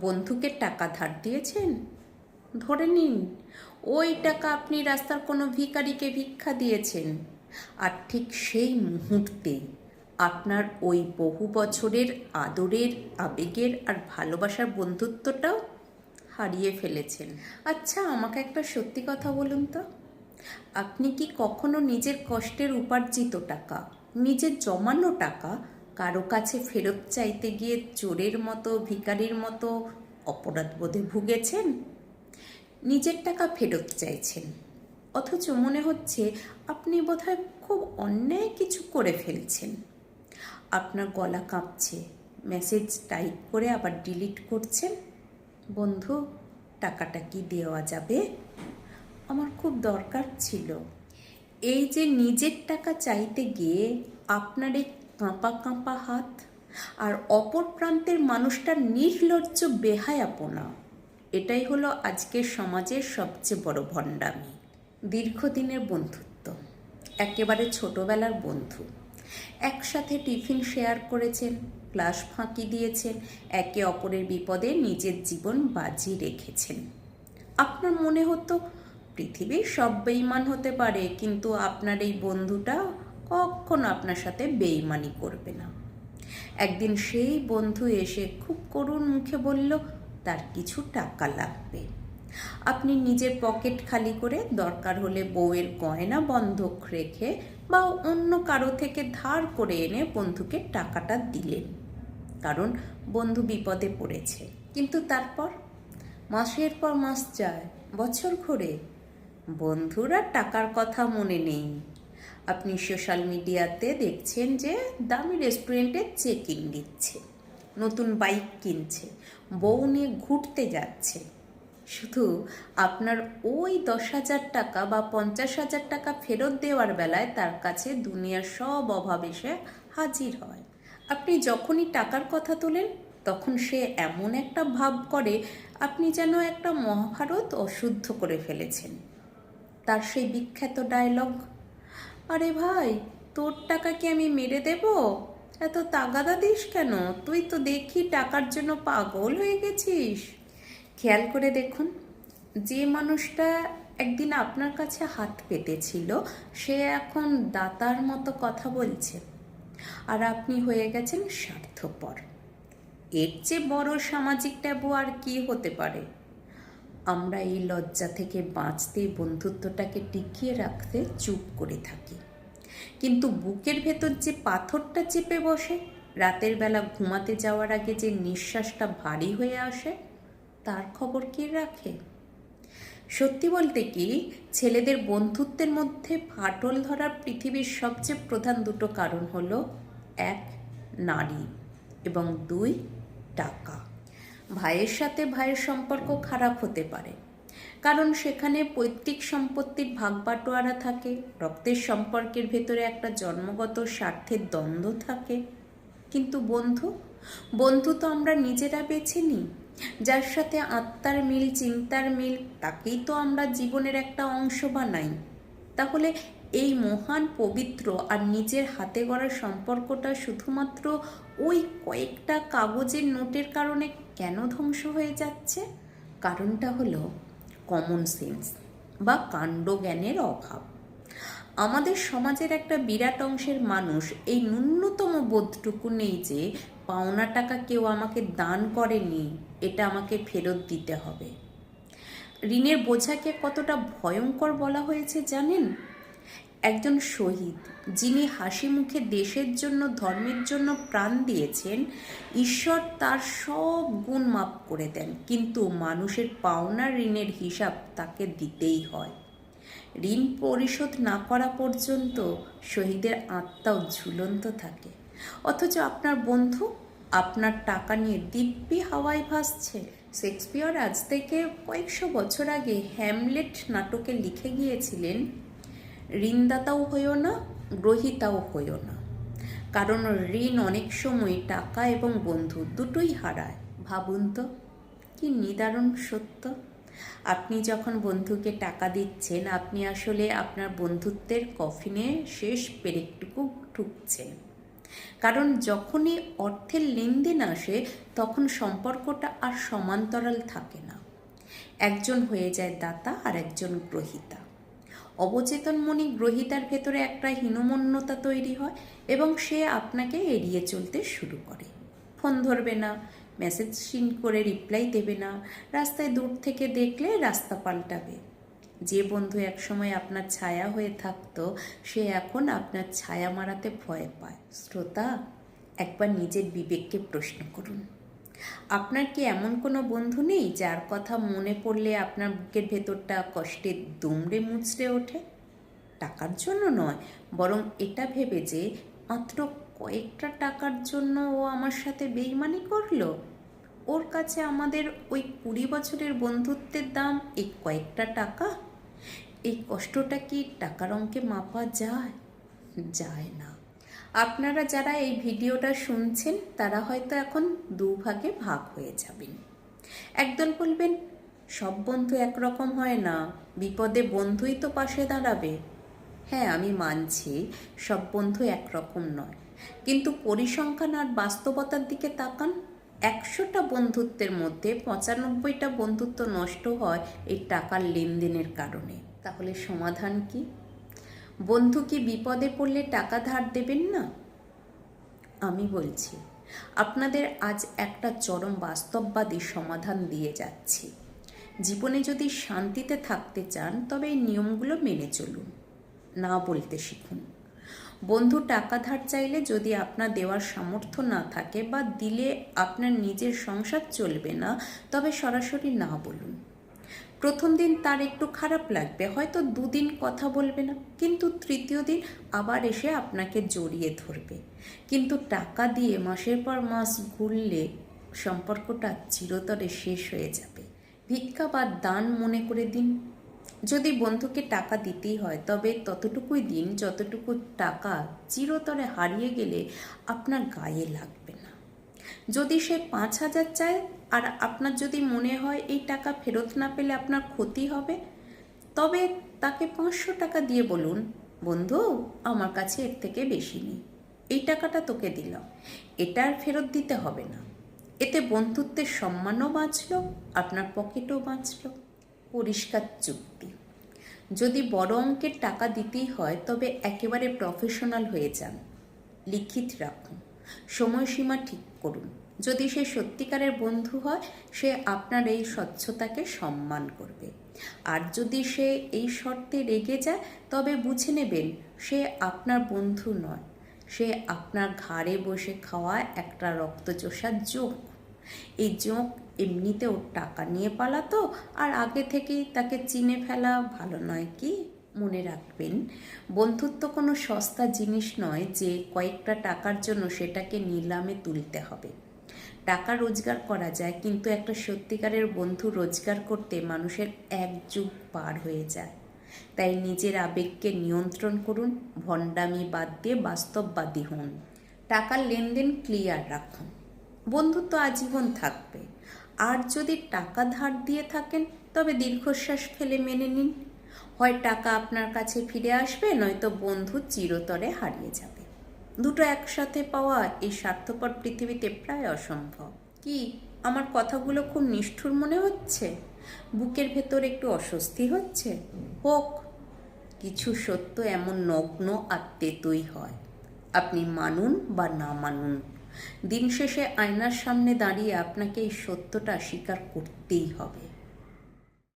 বন্ধুকে টাকা ধার দিয়েছেন, ধরে নিন ওই টাকা আপনি রাস্তার কোনো ভিখারিকে ভিক্ষা দিয়েছেন, আর ঠিক সেই মুহূর্তে আপনার ওই বহু বছরের আদরের, আবেগের আর ভালোবাসার বন্ধুত্বটাও হারিয়ে ফেলেছেন। আচ্ছা, আমাকে একটা সত্যি কথা বলুন তো, আপনি কি কখনো নিজের কষ্টের উপার্জিত টাকা, নিজের জমানো টাকা কারো কাছে ফেরত চাইতে গিয়ে চোরের মতো, ভিখারির মতো অপরাধবোধে ভুগেছেন? নিজের টাকা ফেরত চাইছেন, অথচ মনে হচ্ছে আপনি বোধহয় খুব অন্যায় কিছু করে ফেলছেন। আপনার গলা কাঁপছে, মেসেজ টাইপ করে আবার ডিলিট করছেন। বন্ধু, টাকাটা কি দেওয়া যাবে? আমার খুব দরকার ছিল। এই যে নিজের টাকা চাইতে গিয়ে আপনার এই কাঁপা কাঁপা হাত আর অপর প্রান্তের মানুষটার নির্লজ্জ বেহায়াপনা, এটাই হলো আজকের সমাজের সবচেয়ে বড় ভণ্ডামি। দীর্ঘদিনের বন্ধুত্ব, একেবারে ছোটবেলার বন্ধু, একসাথে টিফিন শেয়ার করেছেন, ক্লাস ফাঁকি দিয়েছেন, একে অপরের বিপদে নিজের জীবন বাজি রেখেছেন। আপনার মনে হতো পৃথিবীর সব বেঈমান হতে পারে, কিন্তু আপনার এই বন্ধুটা কখনো আপনার সাথে বেঈমানি করবে না। একদিন সেই বন্ধু এসে খুব করুণ মুখে বলল তার কিছু টাকা লাগবে। আপনি নিজের পকেট খালি করে দরকার হলে বউয়ের গয়না বন্ধক রেখে বা অন্য কারো থেকে ধার করে এনে বন্ধুকে টাকাটা দিলেন, কারণ বন্ধু বিপদে পড়েছে। কিন্তু তারপর মাসের পর মাস যায়, বছর ঘোরে, বন্ধুর আর টাকার কথা মনে নেই। আপনি সোশ্যাল মিডিয়াতে দেখছেন যে দামি রেস্টুরেন্টে চেকিং দিচ্ছে, নতুন বাইক কিনছে, বউ নিয়ে ঘুরতে যাচ্ছে। শুধু আপনার ওই 10,000 টাকা বা 50,000 টাকা ফেরত দেওয়ার বেলায় তার কাছে দুনিয়ার সব অভাব এসে হাজির হয়। আপনি যখনই টাকার কথা তোলেন তখন সে এমন একটা ভাব করে আপনি যেন একটা মহাভারত অশুদ্ধ করে ফেলেছেন। তার সেই বিখ্যাত ডায়লগ, আরে ভাই, তোর টাকা কি আমি মেরে দেব? এত তাগাদা দিস কেন? তুই তো দেখি টাকার জন্য পাগল হয়ে গেছিস। খেয়াল করে দেখুন, যে মানুষটা একদিন আপনার কাছে হাত পেতেছিল সে এখন দাতার মতো কথা বলছে, আর আপনি হয়ে গেছেন স্বার্থপর। এর চেয়ে বড় সামাজিক ট্যাবু আর কি হতে পারে? আমরা এই লজ্জা থেকে বাঁচতে, বন্ধুত্বটাকে টিকিয়ে রাখতে চুপ করে থাকি, কিন্তু বুকের ভেতর যে পাথরটা চেপে বসে, রাতের বেলা ঘুমাতে যাওয়ার আগে যে নিঃশ্বাসটা ভারী হয়ে আসে, তার খবর কে রাখে? সত্যি বলতে কি, ছেলেদের বন্ধুত্বের মধ্যে ফাটল ধরার পৃথিবীর সবচেয়ে প্রধান দুটো কারণ হলো, এক, নারী, এবং দুই, টাকা। ভাইয়ের সাথে ভাইয়ের সম্পর্ক খারাপ হতে পারে, কারণ সেখানে পৈতৃক সম্পত্তির ভাগবাটোয়ারা থাকে, রক্তের সম্পর্কের ভেতরে একটা জন্মগত স্বার্থের দ্বন্দ্ব থাকে। কিন্তু বন্ধু, বন্ধু তো আমরা নিজেরা বেছে নিই। যার সাথে আত্মার মিল, চিন্তার মিল, তাকেই তো আমরা জীবনের একটা অংশ বানাই। তাহলে এই মহান, পবিত্র আর নিজের হাতে গড়া সম্পর্কটা শুধুমাত্র ওই কয়েকটা কাগজের নোটের কারণে কেন ধ্বংস হয়ে যাচ্ছে? কারণটা হলো কমন সেন্স বা কাণ্ডজ্ঞানের অভাব। আমাদের সমাজের একটা বিরাট অংশের মানুষ এই ন্যূনতম বোধটুকু নেই যে পাওনা টাকা কেউ আমাকে দান করেনি, এটা আমাকে ফেরত দিতে হবে। ঋণের বোঝাকে কতটা ভয়ঙ্কর বলা হয়েছে জানেন? একজন শহীদ, যিনি হাসি মুখে দেশের জন্য, ধর্মের জন্য প্রাণ দিয়েছেন, ঈশ্বর তার সব গুণ মাপ করে দেন, কিন্তু মানুষের পাওনা ঋণের হিসাব তাকে দিতেই হয়। ঋণ পরিশোধ না করা পর্যন্ত শহীদের আত্মাও ঝুলন্ত থাকে, অথচ আপনার বন্ধু আপনার টাকা নিয়ে দিব্যি হাওয়ায় ভাসছে। শেক্সপিয়র আজ থেকে কয়েকশো বছর আগে হ্যামলেট নাটকে লিখে গিয়েছিলেন, ঋণদাতাও হইও না, গ্রহীতাও হইও না, কারণ ঋণ অনেক সময় টাকা এবং বন্ধু দুটোই হারায়। ভাবুন তো, কি নিদারুণ সত্য! আপনি যখন বন্ধুকে টাকা দিচ্ছেন, আপনি আসলে আপনার বন্ধুত্বের কফিনে শেষ পেরেকটুকু ঠুকছেন। কারণ যখনই অর্থের লেনদেন আসে তখন সম্পর্কটা আর সমান্তরাল থাকে না, একজন হয়ে যায় দাতা আর একজন গ্রহীতা। অবচেতন মনি গ্রহীতার ভেতরে একটা হীনমন্যতা তৈরি হয় এবং সে আপনাকে এড়িয়ে চলতে শুরু করে। ফোন ধরবে না, মেসেজ সিন করে রিপ্লাই দেবে না, রাস্তায় দূর থেকে দেখলে রাস্তা পাল্টাবে। যে বন্ধু একসময় আপনার ছায়া হয়ে থাকতো সে এখন আপনার ছায়া মারাতে ভয় পায়। শ্রোতা, একবার নিজের বিবেককে প্রশ্ন করুন, আপনার কি এমন কোনো বন্ধু নেই যার কথা মনে পড়লে আপনার বুকের ভেতরটা কষ্টে দুমড়ে মুচড়ে ওঠে? টাকার জন্য নয়, বরং এটা ভেবে যে মাত্র কয়েকটা টাকার জন্য ও আমার সাথে বেইমানি করলো। ওর কাছে আমাদের ওই 20 বছরের বন্ধুত্বের দাম এই কয়েকটা টাকা। এই কষ্টটা কি টাকার অঙ্কে মাপা যায়? যায় না। আপনারা যারা এই ভিডিওটা শুনছেন তারা হয়তো এখন দুভাগে ভাগ হয়ে যাবেন। একদল বলবেন, সব বন্ধু একরকম হয় না, বিপদে বন্ধুই তো পাশে দাঁড়াবে। হ্যাঁ, আমি মানছি সব বন্ধু একরকম নয়, কিন্তু পরিসংখ্যান আর বাস্তবতার দিকে তাকান। 100টা বন্ধুত্বের মধ্যে 95টা বন্ধুত্ব নষ্ট হয় এই টাকার লেনদেনের কারণে। তাহলে সমাধান কি? বন্ধু কি বিপদে পড়লে টাকা ধার দেবেন না? আমি বলছি, আপনাদের আজ একটা চরম বাস্তববাদী সমাধান দিয়ে যাচ্ছি। জীবনে যদি শান্তিতে থাকতে চান তবে এই নিয়মগুলো মেনে চলুন, না বলতে শিখুন। বন্ধু টাকা ধার চাইলে যদি আপনার দেওয়ার সামর্থ্য না থাকে বা দিলে আপনার নিজের সংসার চলবে না, তবে সরাসরি না বলুন। প্রথম দিন তার একটু খারাপ লাগবে, হয়তো 2 দিন কথা বলবে না, কিন্তু তৃতীয় দিন আবার এসে আপনাকে জড়িয়ে ধরবে। কিন্তু টাকা দিয়ে মাসের পর মাস ঘুরলে সম্পর্কটা চিরতরে শেষ হয়ে যাবে। ভিক্ষা বা দান মনে করে দিন। যদি বন্ধুকে টাকা দিতেই হয় তবে ততটুকুই দিন যতটুকু টাকা চিরতরে হারিয়ে গেলে আপনার গায়ে লাগবে না। যদি সে 5,000 চায় আর আপনার যদি মনে হয় এই টাকা ফেরত না পেলে আপনার ক্ষতি হবে, তবে তাকে 500 টাকা দিয়ে বলুন, বন্ধু আমার কাছে এর থেকে বেশি নেই, এই টাকাটা তোকে দিলাম, এটা আর ফেরত দিতে হবে না। এতে বন্ধুত্বের সম্মানও বাঁচল, আপনার পকেটও বাঁচল। পরিষ্কার চুক্তি। যদি বড় অঙ্কের টাকা দিতেই হয় তবে একেবারে প্রফেশনাল হয়ে যান। লিখিত রাখুন, সময়সীমা ঠিক করুন। যদি সে সত্যিকারের বন্ধু হয় সে আপনার এই স্বচ্ছতাকে সম্মান করবে, আর যদি সে এই শর্তে রেগে যায় তবে বুঝে নেবেন সে আপনার বন্ধু নয়, সে আপনার ঘাড়ে বসে খাওয়া একটা রক্তচোষার জোক। এই জোক এমনিতেও টাকা নিয়ে পালাতো, আর আগে থেকেই তাকে চিনে ফেলা ভালো নয় কি? মনে রাখবেন, বন্ধুত্ব কোনো সস্তা জিনিস নয় যে কয়েকটা টাকার জন্য সেটাকে নিলামে তুলতে হবে। টাকা রোজগার করা যায়, কিন্তু একটা সত্যিকারের বন্ধু রোজগার করতে মানুষের 1 যুগ পার হয়ে যায়। তাই নিজের আবেগকে নিয়ন্ত্রণ করুন, ভণ্ডামি বাদ দিয়ে বাস্তববাদী হন। টাকার লেনদেন ক্লিয়ার রাখুন, বন্ধুত্ব আজীবন থাকবে। আর যদি টাকা ধার দিয়ে থাকেন তবে দীর্ঘশ্বাস ফেলে মেনে নিন, হয় টাকা আপনার কাছে ফিরে আসবে, নয়তো বন্ধু চিরতরে হারিয়ে যাবে। দুটো একসাথে পাওয়া এই স্বার্থপর পৃথিবীতে প্রায় অসম্ভব। কি আমার কথাগুলো খুব নিষ্ঠুর মনে হচ্ছে? বুকের ভেতর একটু অস্বস্তি হচ্ছে? হোক, কিছু সত্য এমন নগ্ন আর তেতোই হয়, আপনি মানুন বা না মানুন। দিন শেষে আয়নার সামনে দাঁড়িয়ে আপনাকে এই সত্যটা স্বীকার করতেই হবে।